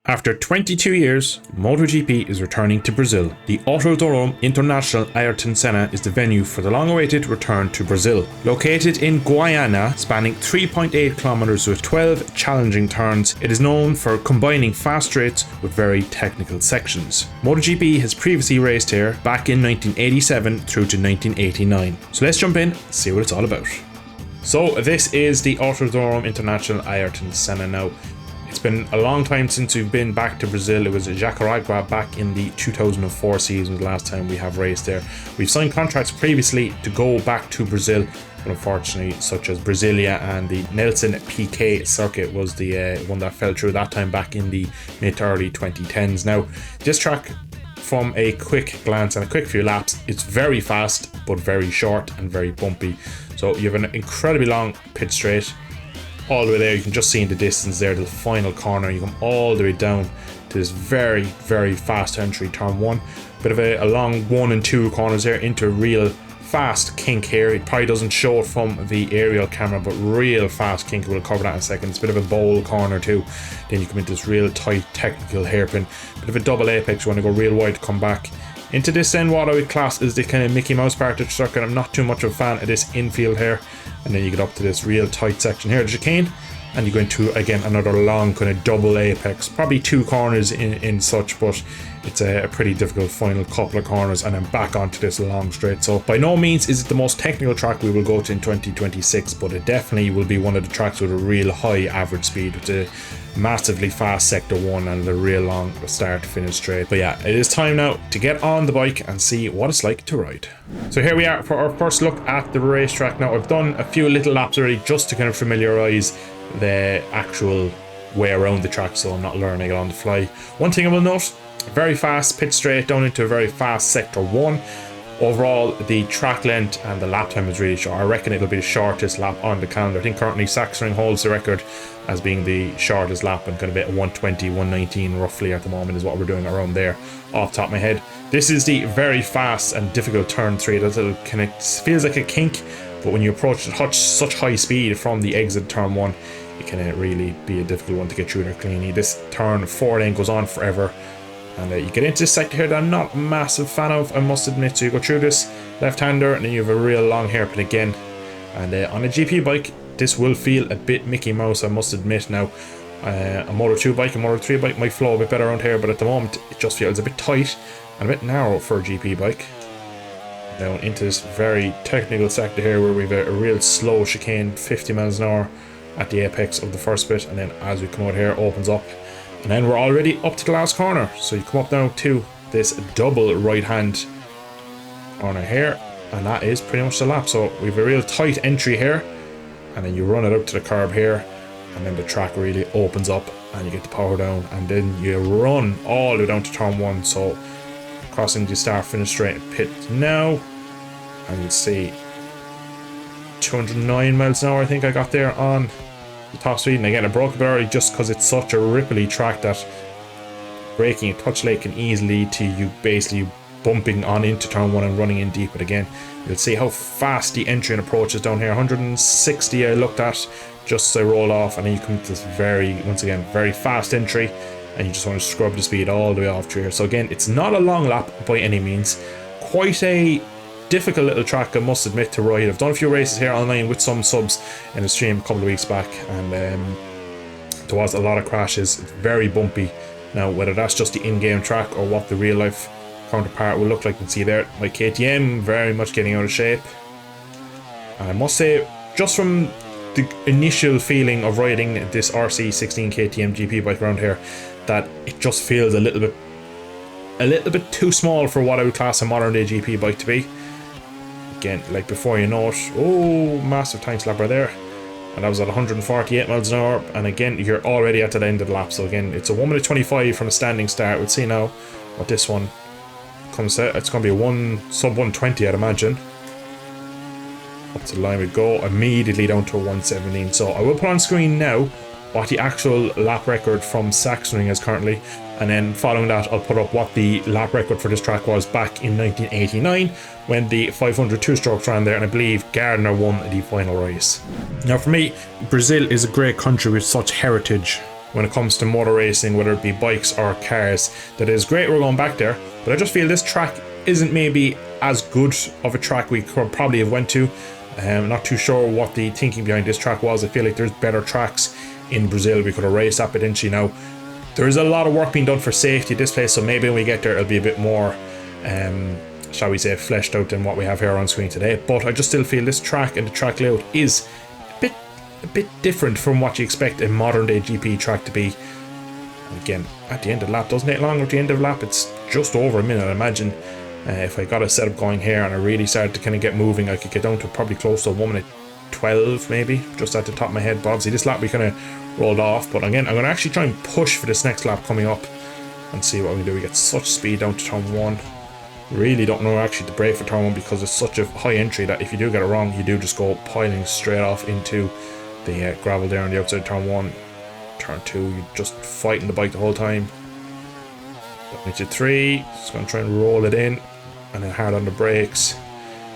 After 22 years, Motogp is returning to Brazil. The Autodrome International Ayrton Senna is the venue for the long-awaited return to Brazil. Located in Guiana, spanning 3.8 kilometers with 12 challenging turns, it is known for combining fast straights with very technical sections. Motogp has previously raced here back in 1987 through to 1989. So let's jump in and see what it's all about. So this is the Autodrome International Ayrton Senna now. It's been a long time since we've been back to Brazil. It was Jacaragua back in the 2004 season, the last time we have raced there. We've signed contracts previously to go back to Brazil, but unfortunately, such as Brasilia and the Nelson PK circuit was the one that fell through that time back in the mid to early 2010s. Now, this track, from a quick glance and a quick few laps, it's very fast, but very short and very bumpy. So you have an incredibly long pit straight. All the way there, you can just see in the distance there, the final corner, you come all the way down to this very, very fast entry, turn one. Bit of a long 1 and 2 corners there into a real fast kink here. It probably doesn't show it from the aerial camera, but real fast kink. We'll cover that in a second. It's a bit of a bowl corner too. Then you come into this real tight technical hairpin. Bit of a double apex. You want to go real wide to come back into this. Then what I would class is the kind of Mickey Mouse part of the circuit. I'm not too much of a fan of this infield here. And then you get up to this real tight section here, the chicane, and you go into again another long kind of double apex, probably 2 corners in such, but it's a pretty difficult final couple of corners, and then back onto this long straight. So by no means is it the most technical track we will go to in 2026, but it definitely will be one of the tracks with a real high average speed, with a massively fast sector 1 and a real long start to finish straight. But yeah, it is time now to get on the bike and see what it's like to ride. So here we are for our first look at the racetrack. Now, I've done a few little laps already just to kind of familiarize the actual way around the track, so I'm not learning it on the fly. One thing I will note, very fast pit straight down into a very fast sector 1. Overall, the track length and the lap time is really short. I reckon it'll be the shortest lap on the calendar. I think currently Seiren holds the record as being the shortest lap, and kind of a bit 120, 119 roughly at the moment is what we're doing around there off the top of my head. This is the very fast and difficult turn 3. That little kind of feels like a kink, but when you approach such high speed from the exit turn 1, it can really be a difficult one to get through there cleanly. This turn 4 then goes on forever. And you get into this sector here that I'm not a massive fan of, I must admit. So you go through this left-hander, and then you have a real long hairpin again. And on a GP bike, this will feel a bit Mickey Mouse, I must admit. Now, a Moto 2 bike, a Moto 3 bike might flow a bit better around here, but at the moment, it just feels a bit tight and a bit narrow for a GP bike. Down into this very technical sector here, where we have a real slow chicane, 50 miles an hour at the apex of the first bit. And then as we come out here, it opens up. And then we're already up to the last corner. So you come up now to this double right hand corner here, and that is pretty much the lap. So we have a real tight entry here, and then you run it out to the curb here, and then the track really opens up and you get the power down, and then you run all the way down to turn 1. So crossing the start finish straight pit now, and you see 209 miles an hour I think I got there on the top speed. And again, I broke it early just because it's such a ripply track that braking a touch late can easily lead to you basically bumping on into turn 1 and running in deep. But again, you'll see how fast the entry and approach is down here. 160 I looked at just as I roll off, and then you come to this once again very fast entry, and you just want to scrub the speed all the way off through here. So again, it's not a long lap by any means. Quite a difficult little track, I must admit, to ride. I've done a few races here online with some subs in the stream a couple of weeks back, and there was a lot of crashes. It's very bumpy. Now, whether that's just the in-game track or what the real-life counterpart will look like, you can see there my KTM very much getting out of shape. And I must say, just from the initial feeling of riding this RC16 KTM GP bike around here, that it just feels a little bit too small for what I would class a modern day GP bike to be. Again, like before you know it, oh, massive time slapper there, and that was at 148 miles an hour, and again you're already at the end of the lap. So again, it's a 1 minute 25 from a standing start. We'll see now what this one comes out. It's going to be a sub 120 I'd imagine. Up to the line we go, immediately down to a 117. So I will put on screen now what the actual lap record from Sachsenring is currently, and then following that I'll put up what the lap record for this track was back in 1989 when the 500 two-strokes ran there, and I believe Gardner won the final race. Now for me, Brazil is a great country with such heritage when it comes to motor racing, whether it be bikes or cars. That is great we're going back there, but I just feel this track isn't maybe as good of a track we could probably have went to. Not too sure what the thinking behind this track was. I feel like there's better tracks in Brazil. We could have raced that potentially. Now, there is a lot of work being done for safety at this place, so maybe when we get there it'll be a bit more, shall we say, fleshed out than what we have here on screen today. But I just still feel this track and the track layout is a bit different from what you expect a modern day GP track to be. And again, at the end of the lap, doesn't take long. At the end of the lap, it's just over a minute. I imagine if I got a setup going here and I really started to kind of get moving, I could get down to probably close to 1 minute 12 maybe, just at the top of my head. But obviously this lap we kind of rolled off. But again, I'm going to actually try and push for this next lap coming up and see what we do. We get such speed down to turn 1. Really don't know actually to brake for turn 1 because it's such a high entry that if you do get it wrong, you do just go piling straight off into the gravel there on the outside of turn 1. Turn 2, you're just fighting the bike the whole time. Into 3, just going to try and roll it in, and then hard on the brakes.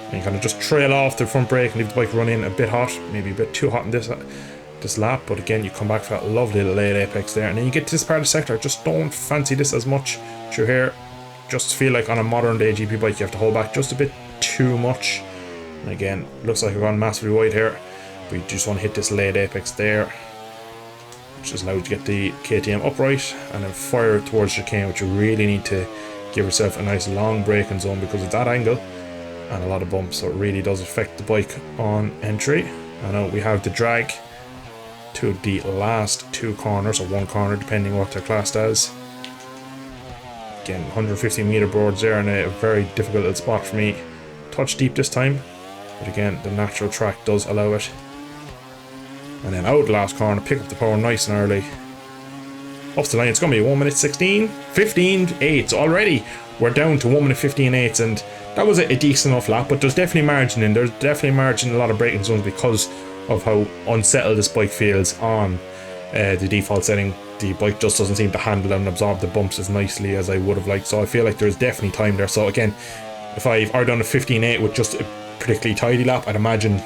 And you kind of just trail off the front brake and leave the bike run in a bit hot, maybe a bit too hot in this lap. But again, you come back for that lovely little late apex there, and then you get to this part of the sector. I just don't fancy this as much through here. Just feel like on a modern day GP bike you have to hold back just a bit too much. And again, looks like we've gone massively wide here. We just want to hit this late apex there, which just allows you to get the KTM upright and then fire towards the chicane, which you really need to give yourself a nice long braking zone because of that angle and a lot of bumps, so it really does affect the bike on entry. I know we have the drag to the last 2 corners, or 1 corner depending what they're classed as. Again, 150 meter boards there in a very difficult little spot for me. Touch deep this time, but again the natural track does allow it. And then out the last corner, pick up the power nice and early. Up the line, it's going to be 1 minute 16, 15.8 already. We're down to 1 minute 15.8, and that was a decent enough lap, but there's definitely margin in. There's definitely margin in a lot of braking zones because of how unsettled this bike feels on the default setting. The bike just doesn't seem to handle and absorb the bumps as nicely as I would have liked, so I feel like there's definitely time there. So again, if I've done a 15.8 with just a particularly tidy lap, I'd imagine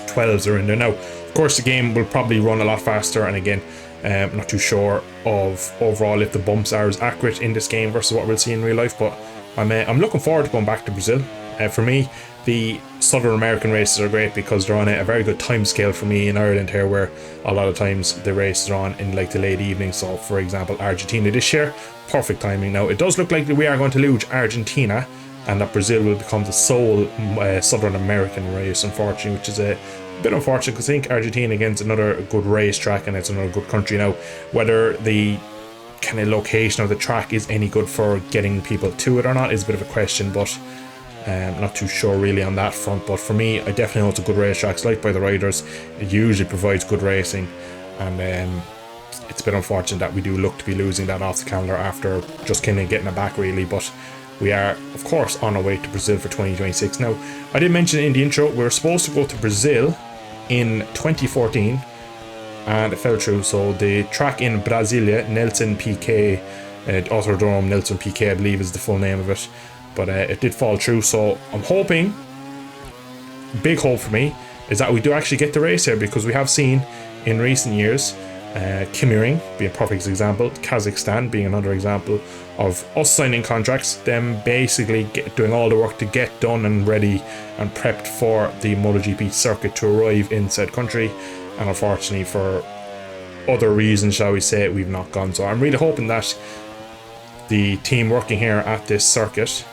12s are in there. Now, of course, the game will probably run a lot faster, and again, I'm not too sure of overall if the bumps are as accurate in this game versus what we'll see in real life, but I'm looking forward to going back to Brazil. For me, the Southern American races are great because they're on a very good time scale for me in Ireland here, where a lot of times the races are on in like the late evening. So for example, Argentina this year, perfect timing. Now it does look like that we are going to lose Argentina and that Brazil will become the sole Southern American race, unfortunately, which is a bit unfortunate because I think Argentina again is another good racetrack and it's another good country. Now whether the kind of location of the track is any good for getting people to it or not is a bit of a question, but not too sure really on that front. But for me, I definitely know it's a good racetrack. It's liked by the riders. It usually provides good racing, and it's a bit unfortunate that we do look to be losing that off the calendar after just kind of getting it back really. But we are of course on our way to Brazil for 2026. Now I did mention in the intro we were supposed to go to Brazil in 2014 and it fell through. So the track in Brasilia, Nelson Piquet Autodrome Nelson Piquet I believe is the full name of it, but it did fall through. So I'm hoping, big hope for me, is that we do actually get the race here, because we have seen in recent years Kimiring be a perfect example, Kazakhstan being another example of us signing contracts, them basically doing all the work to get done and ready and prepped for the MotoGP circuit to arrive in said country, and unfortunately for other reasons, shall we say, we've not gone. So I'm really hoping that the team working here at this circuit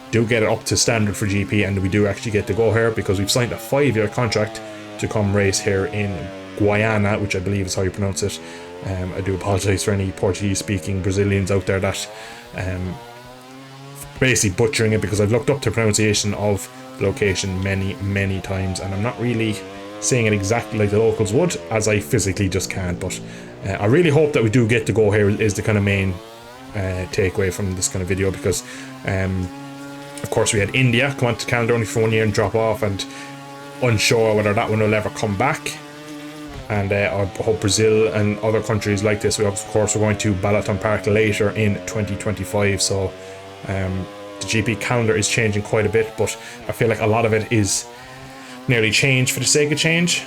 do get it up to standard for GP and we do actually get to go here, because we've signed a 5-year contract to come race here in Guiana, which I believe is how you pronounce it. I do apologise for any Portuguese speaking Brazilians out there that basically butchering it, because I've looked up the pronunciation of the location many times and I'm not really saying it exactly like the locals would, as I physically just can't. But I really hope that we do get to go here is the kind of main takeaway from this kind of video, because of course we had India come onto the calendar only for 1 year and drop off, and unsure whether that one will ever come back. And I hope Brazil and other countries like this. We of course we're going to Balaton Park later in 2025, so the GP calendar is changing quite a bit, but I feel like a lot of it is nearly change for the sake of change.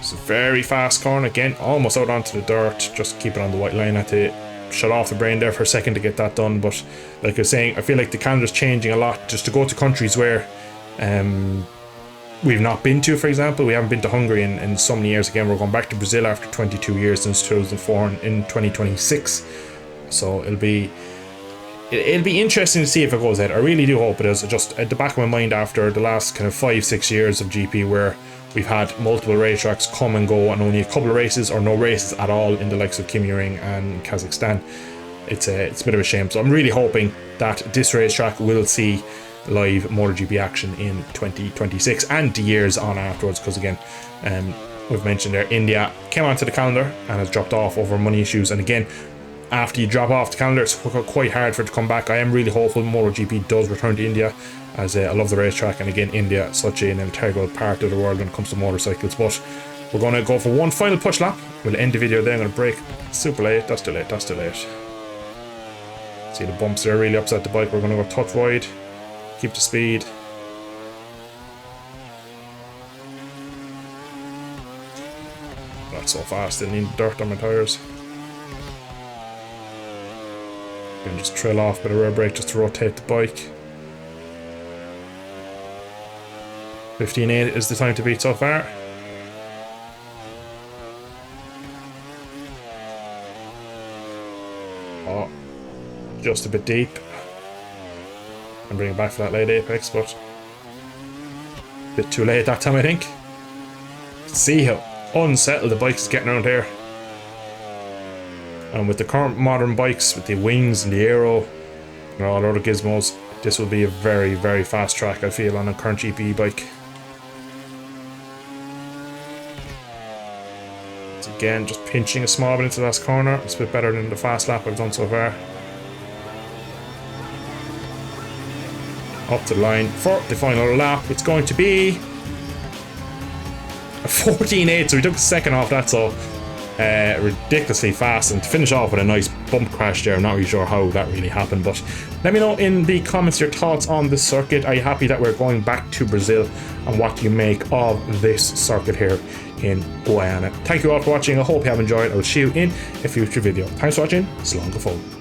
It's a very fast corner again, almost out onto the dirt. Just keep it on the white line. I had to shut off the brain there for a second to get that done. But like I was saying, I feel like the calendar's changing a lot. Just to go to countries where we've not been to, for example, we haven't been to Hungary in so many years. Again, we're going back to Brazil after 22 years since 2004 in 2026. So it'll be interesting to see if it goes ahead. I really do hope it is. Just at the back of my mind, after the last kind of 5-6 years of GP where we've had multiple racetracks come and go and only a couple of races or no races at all in the likes of Kim Ring and Kazakhstan, it's a bit of a shame. So I'm really hoping that this racetrack will see live MotoGP action in 2026 and the years on afterwards, because again, we've mentioned there, India came onto the calendar and has dropped off over money issues, and again, after you drop off the calendar, it's quite hard for it to come back. I am really hopeful MotoGP does return to India, as I love the racetrack, and again, India is such an integral part of the world when it comes to motorcycles. But we're going to go for one final push lap. We'll end the video there. I'm going to brake super late. That's too late. See the bumps there really upset the bike. We're going to go touch wide, keep the speed. That's so fast. I need dirt on my tires. Gonna just trail off with a rear brake just to rotate the bike. 15.8 is the time to beat so far. Oh, just a bit deep. And bring it back for that late apex, but a bit too late that time, I think. See how unsettled the bike is getting around here. And with the current modern bikes, with the wings and the aero and all the other gizmos, this will be a very, very fast track, I feel, on a current GP bike. So again, just pinching a small bit into the last corner. It's a bit better than the fast lap I've done so far. Up to the line for the final lap. It's going to be a 14.8, so we took a second off that, so ridiculously fast, and to finish off with a nice bump crash there. I'm not really sure how that really happened, but let me know in the comments your thoughts on this circuit. Are you happy that we're going back to Brazil, and what do you make of this circuit here in Guyana? Thank you all for watching. I hope you have enjoyed. I will see you in a future video. Thanks for watching. Slán go fóill.